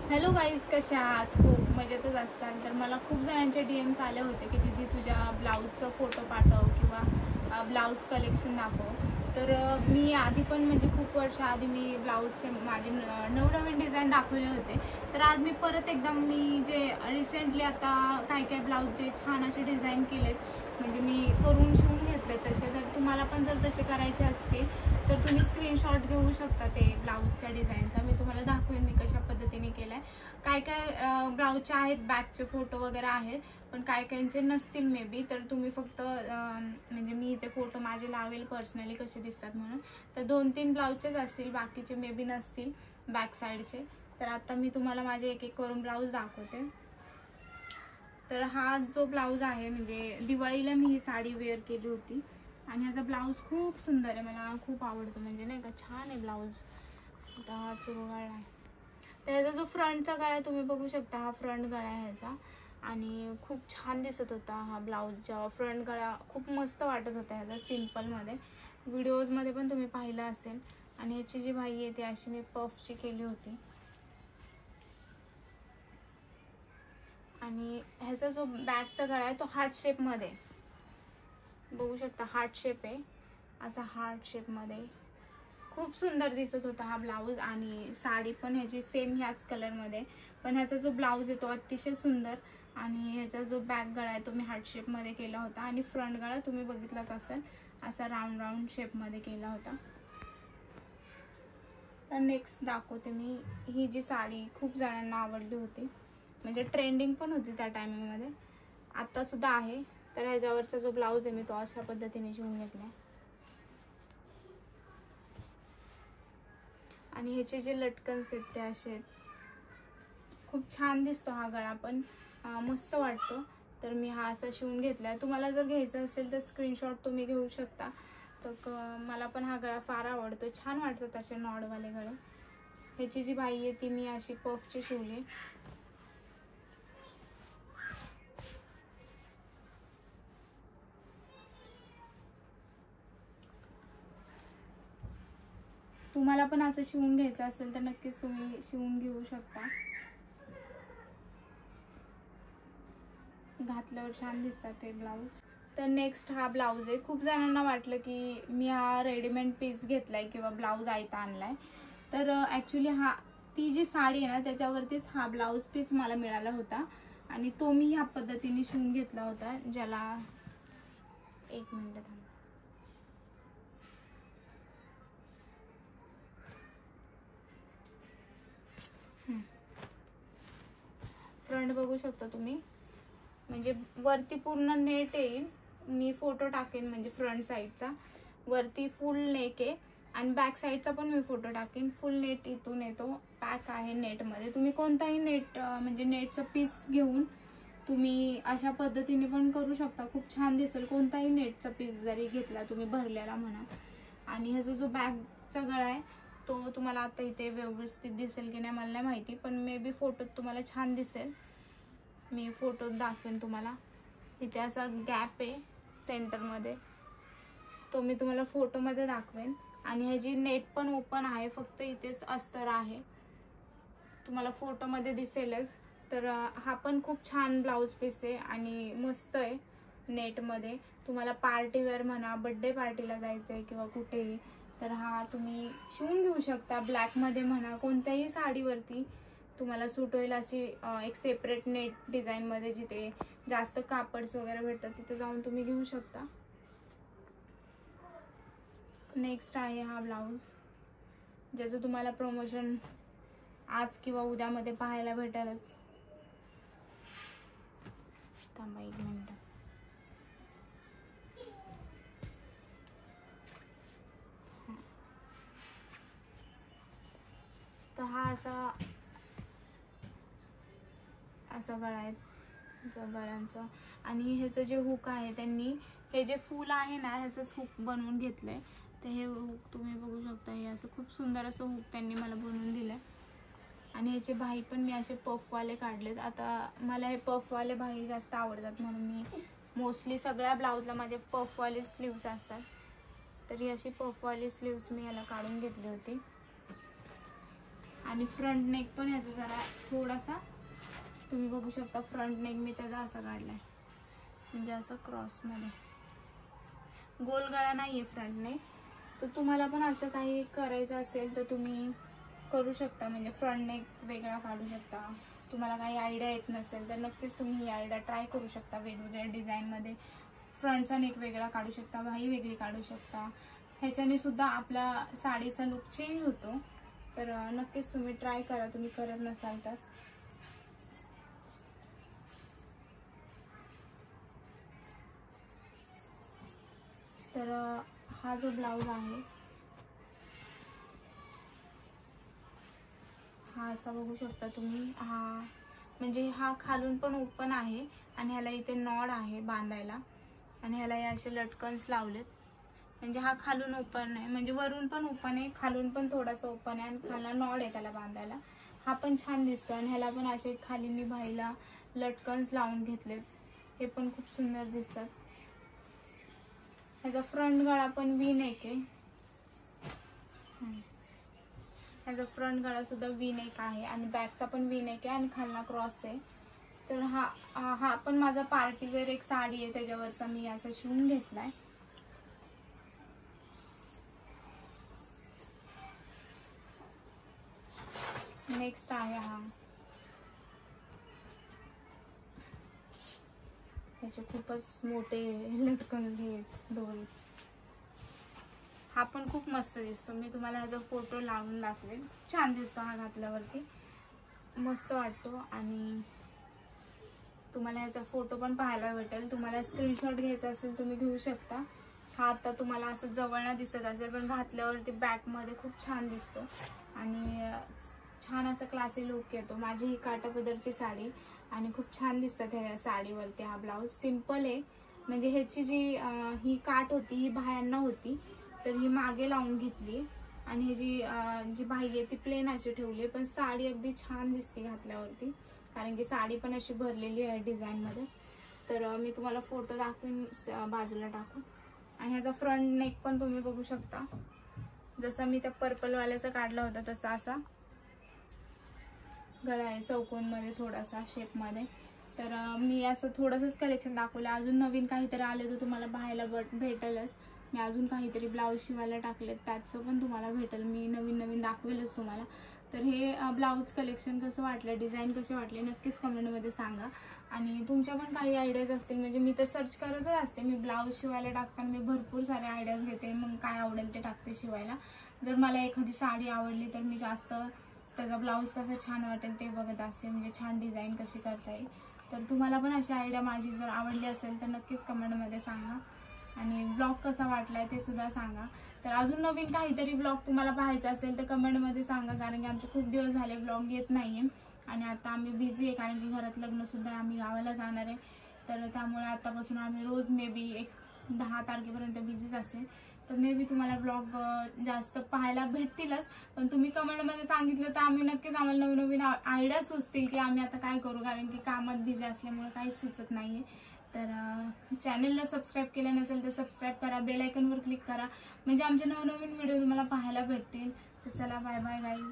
Hello guys, कसे आहात? खूप मजेतच असाल तर मला खूप जणांचे DMs आले होते की दीदी तुझ्या ब्लाऊजचा फोटो पाठव किंवा ब्लाऊज कलेक्शन दाखव. तर मी आधी पण म्हणजे खूप वर्ष आधी मी ब्लाऊजचे माझे नवनवीन डिझाईन दाखवले होते. तर आज मी परत एकदा मी जे रिसेंटली आता काय ब्लाऊज जे छान असे डिझाईन केलेत म्हणजे मी करून शिवून घेतले तसे. तर तुम्हाला पण जर तसे करायचे असतील तर तुम्ही स्क्रीनशॉट घेऊ शकता ते ब्लाऊजच्या डिझाईनचा. मी तुम्हाला दाखवेन मी कशा पद्धतीने केलाय. काय ब्लाऊजचे आहेत बॅकचे फोटो वगैरे आहेत, पण काहींचे नसतील मे बी. तर तुम्ही फक्त म्हणजे मी इथे फोटो माझे लावेल पर्सनली कसे दिसतात म्हणून. तर 2-3 ब्लाऊजचेच असतील, बाकीचे मे बी नसतील बॅक साईडचे. तर आता मी तुम्हाला माझे एक एक करून ब्लाऊज दाखवते. तर हा जो ब्लाऊज आहे म्हणजे दिवाळीला मी ही साडी वेअर केली होती आणि ह्याचा ब्लाऊज खूप सुंदर आहे, मला खूप आवडतो. म्हणजे नाही का, छान आहे ब्लाऊज. आता हा चुरगळा आहे. तर ह्याचा जो फ्रंटचा गळा आहे तुम्ही बघू शकता, हा फ्रंट गळा आहे ह्याचा आणि खूप छान दिसत होता हा ब्लाऊजचा फ्रंट गळा. खूप मस्त वाटत होता ह्याचा सिम्पलमध्ये. व्हिडिओजमध्ये पण तुम्ही पाहिलं असेल. आणि ह्याची जी बाही आहे ती अशी मी पफची केली होती. आणि ह्याचा जो बॅकचा गळा आहे तो हार्ट शेपमध्ये बघू शकता. हार्ट शेप आहे, असा हार्ट शेपमध्ये खूप सुंदर दिसत होता हा ब्लाऊज. आणि साडी पण ह्याची सेम ह्याच कलरमध्ये, पण ह्याचा जो ब्लाऊज आहे तो अतिशय सुंदर. आणि ह्याचा जो बॅक गळा आहे तो मी हार्ट शेपमध्ये केला होता आणि फ्रंट गळा तुम्ही बघितलाच असेल असा राऊंड शेपमध्ये केला होता. तर नेक्स्ट दाखवते मी. ही जी साडी खूप जणांना आवडली होती, म्हणजे ट्रेंडिंग पण होती त्या टायमिंगमध्ये, आता सुद्धा आहे. तर ह्याच्यावरचा जो ब्लाऊज आहे मी तो अशा पद्धतीने शिवून घेतलाय. आणि ह्याचे जे लटकन्स आहेत ते असे आहेत. खूप छान दिसतो हा गळा पण, मस्त वाटतो. तर मी हा असा शिवून घेतलाय. तुम्हाला जर घ्यायचा असेल तर स्क्रीनशॉट तुम्ही घेऊ शकता. तर मला पण हा गळा फार आवडतो, छान वाटतात असे नॉडवाले गळे. ह्याची जी बाई आहे ती मी अशी पफची शिवली. तुम्हाला पण असं शिवून घ्यायचं असेल तर नक्कीच तुम्ही शिवून घेऊ शकता. घातल्यावर छान दिसतात ते ब्लाऊज. तर नेक्स्ट हा ब्लाऊज आहे. खूप जणांना वाटलं की मी हा रेडीमेड पीस घेतलाय किंवा ब्लाऊज आयता आणलाय. तर ॲक्च्युली ती जी साडी आहे ना त्याच्यावरतीच हा ब्लाऊज पीस मला मिळाला होता आणि तो मी ह्या पद्धतीने शिवून घेतला होता. ज्याला एक मिनिट थांबा. फ्रंट बघू शकता तुम्ही, म्हणजे वरती पूर्ण नेट येईल. मी फोटो टाकेन म्हणजे फ्रंट साईडचा. वरती फुल नेक आहे आणि बॅक साईडचा पण मी फोटो टाकेन. फुल नेट इथून येतो, पॅक आहे नेटमध्ये. तुम्ही कोणताही नेट म्हणजे नेटचं पीस घेऊन तुम्ही अशा पद्धतीने पण करू शकता, खूप छान दिसेल. कोणताही नेटचा पीस जरी घेतला तुम्ही भरलेला म्हणा. आणि ह्याचा जो बॅकचा गळा आहे तो तुम्हाला आता इथे व्यवस्थित दिसेल की नाही मला नाही माहिती, पण मे बी फोटोत तुम्हाला छान दिसेल. मी फोटोत दाखवेन तुम्हाला. इथे असा गॅप आहे सेंटरमध्ये, तो मी तुम्हाला फोटोमध्ये दाखवेन. आणि ह्याची नेट पण ओपन आहे, फक्त इथेच अस्तर आहे, तुम्हाला फोटोमध्ये दिसेलच. तर हा पण खूप छान ब्लाऊज पीस आहे आणि मस्त आहे नेटमध्ये. तुम्हाला पार्टी वेअर म्हणा, बर्थडे पार्टीला जायचं आहे किंवा कुठेही, तर हा तुम्ही शिवून घेऊ शकता. ब्लॅकमध्ये म्हणा, कोणत्याही साडीवरती तुम्हाला सूट होईल अशी एक सेपरेट नेट डिझाईनमध्ये जिथे जास्त कापड्स वगैरे भेटतात तिथे जाऊन तुम्ही घेऊ शकता. नेक्स्ट आहे हा ब्लाऊज, ज्याचं तुम्हाला प्रमोशन आज किंवा उद्यामध्ये पाहायला भेटेलच. थांबा एक मिनिट. तर हा असा गळा आहे गळ्यांचं. आणि ह्याचं जे हुक आहे त्यांनी हे जे फूल आहे ना ह्याचंच हुक बनवून घेतलंय. तर हे हुक तुम्ही बघू शकता, हे असं खूप सुंदर असं हुक त्यांनी मला बनवून दिलंय. आणि ह्याचे बाही पण मी असे पफवाले काढलेत. आता मला हे पफवाले बाही जास्त आवडतात म्हणून मी मोस्टली सगळ्या ब्लाऊजला माझे पफवाले स्लीव्स असतात. तर ही अशी पफवाली स्लीव्स मी याला काढून घेतली होती. आणि फ्रंट नेक पण ह्याचा जरा थोडासा तुम्ही बघू शकता, फ्रंट नेक मी त्याचा असा काढलाय, म्हणजे असं क्रॉसमध्ये, गोल गळा नाहीये फ्रंट नेक. तर तुम्हाला पण असं काही करायचं असेल तर तुम्ही करू शकता, म्हणजे फ्रंट नेक वेगळा काढू शकता. तुम्हाला काही आयडिया येत नसेल तर नक्कीच तुम्ही ही आयडिया ट्राय करू शकता. वेगवेगळ्या डिझाईनमध्ये फ्रंटचा नेक वेगळा काढू शकता, बाही वेगळी काढू शकता. ह्याच्याने सुद्धा आपला साडीचा लुक चेंज होतो. तर नक्कीच तुम्ही ट्राय करा, तुम्ही करत नसाल तर. तर हा जो ब्लाउज आहे हा असा बघू शकता तुम्ही. हा म्हणजे हा खालून पण ओपन आहे आणि ह्याला इथे नॉड आहे बांधायला, आणि ह्याला हे असे लटकन्स लावलेत. म्हणजे हा खालून ओपन आहे, म्हणजे वरून पण ओपन आहे, खालून पण थोडासा ओपन आहे, आणि खालला नॉड आहे त्याला बांधायला. हा पण छान दिसतो. आणि ह्याला पण असे खाली मी बाहीला लटकन्स लावून घेतलेत, हे पण खूप सुंदर दिसतात. ह्याचा फ्रंट गळा पण वी नेक आहे, ह्याचा फ्रंट गळा सुद्धा वी नेक आहे, आणि बॅकचा पण वी नेक आहे, आणि खालना क्रॉस आहे. तर हा पण माझा पार्टीवेअर एक साडी आहे, त्याच्यावरचा मी असं शिवून घेतलाय. नेक्स्ट आहे हा, याचे खूपच मोठे लटकन आहेत दोन. हा पण खूप मस्त दिसतो, मी तुम्हाला ह्याचा फोटो लावून दाखवेल. छान दिसतो हा घातल्यावरती, मस्त वाटतो. आणि तुम्हाला ह्याचा फोटो पण पाहायला भेटेल. तुम्हाला स्क्रीनशॉट घ्यायचा असेल तुम्ही घेऊ शकता. हा आता तुम्हाला असं जवळना दिसत असेल, पण घातल्यावरती बॅकमध्ये खूप छान दिसतो आणि छान असा क्लासी लुक येतो. माझी ही काठापदरची साडी, आणि खूप छान दिसतात ह्या साडीवरती. हा ब्लाऊज सिंपल आहे, म्हणजे ह्याची जी ही काठ होती ही बाह्यांना होती, तर ही मागे लावून घेतली, आणि ही जी बाही आहे ती प्लेन अशी ठेवली. पण साडी अगदी छान दिसते घातल्यावरती, कारण की साडी पण अशी भरलेली आहे डिझाईनमध्ये. तर मी तुम्हाला फोटो दाखवीन बाजूला टाकून. आणि ह्याचा फ्रंट नेक पण तुम्ही बघू शकता, जसा मी त्या पर्पलवाल्याचा काढला होता तसा असा गळा आहे, चौकोनमध्ये थोडासा शेपमध्ये. तर मी असं थोडंसंच कलेक्शन दाखवलं. अजून नवीन काहीतरी आले तर तुम्हाला पाहायला भेटेलच. मी अजून काहीतरी ब्लाऊज शिवायला टाकलेत, त्याचं पण तुम्हाला भेटेल. मी नवीन नवीन दाखवेलच तुम्हाला. तर हे ब्लाऊज कलेक्शन कसं वाटलं, डिझाईन कसे वाटले नक्कीच कमेंटमध्ये सांगा. आणि तुमच्या पण काही आयडियाज असतील, म्हणजे मी तर सर्च करतच असते. मी ब्लाऊज शिवायला टाकताना मी भरपूर सारे आयडियाज घेते, मग काय आवडेल ते टाकते शिवायला. जर मला एखादी साडी आवडली तर मी जास्त त्याचा ब्लाऊज कसं छान वाटेल ते बघत असते, म्हणजे छान डिझाईन कशी करता येईल. तर तुम्हाला पण अशी आयडिया माझी जर आवडली असेल तर नक्कीच कमेंटमध्ये सांगा. आणि ब्लॉग कसा वाटलाय ते सुद्धा सांगा. तर अजून नवीन काहीतरी ब्लॉग तुम्हाला पाहायचा असेल तर कमेंटमध्ये सांगा, कारण की आमचे खूप दिवस झाले ब्लॉग येत नाहीये. आणि आता आम्ही बिझी आहे, कारण की घरात लग्न सुद्धा, आम्ही गावाला जाणार आहे. तर त्यामुळे आतापासून आम्ही रोज मे बी 10 तारखेपर्यंत बिझीच असेल. तर मे बी तुम्हाला ब्लॉग जास्त पाहायला भेटतीलच, पण तुम्ही कमेंटमध्ये सांगितलं तर आम्ही नक्कीच, आम्हाला नवीन नवीन आयडिया सुचतील की आम्ही आता काय करू, कारण की कामात बिझी असल्यामुळे काहीच सुचत नाहीये. तर चॅनलला सबस्क्राईब केलं नसेल तर सबस्क्राईब करा, बेल आयकॉनवर क्लिक करा, म्हणजे आमचे नवनवीन व्हिडिओ तुम्हाला पाहायला भेटतील. तर चला, बाय बाय गाईज.